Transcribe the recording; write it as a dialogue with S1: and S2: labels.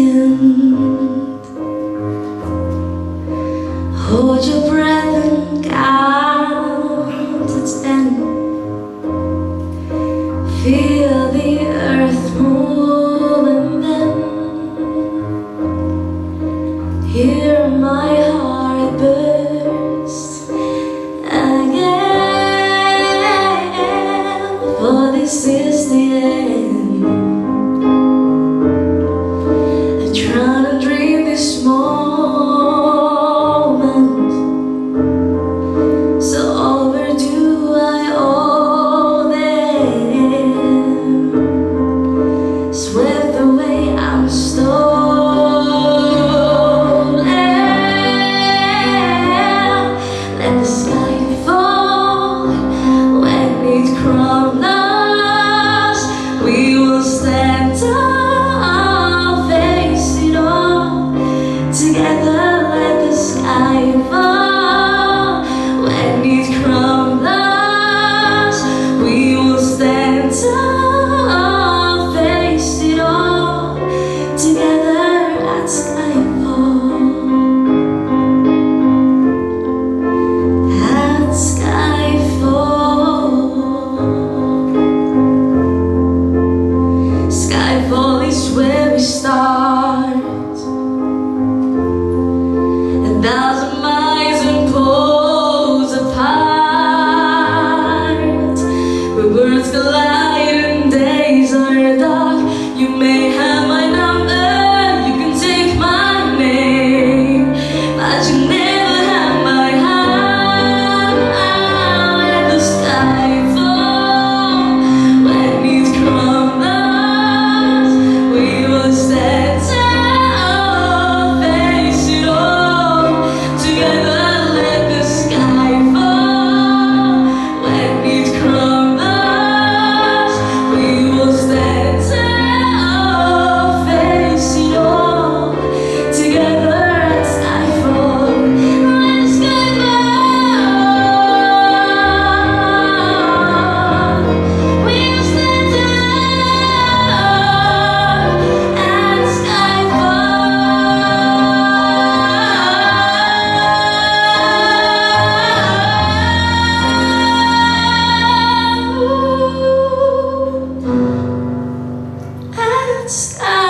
S1: wind. Hold your breath and count to 10. Feel the earth move and then hear my heart burst again. For this is the end. I'm trying to dream this moment, so overdue I owe them. Swept away, I'm stolen. Let the sky fall when it crumbles. We will stand tall, face it all together. Let the sky fall when it crumbles. We will stand tall, face it all together at skyfall. At skyfall. Skyfall is where we start. 1,000 miles and poles apart, where worlds collide and days are dark. You may have my number, you can take my name, but you never have my heart. Let the sky fall when it crumbles. We will stand tall, face it all together. Let the sky fall when it crumbles. We will stand tall, face it all together at skyfall. Let skyfall. We will stand tall at skyfall. At skyfall.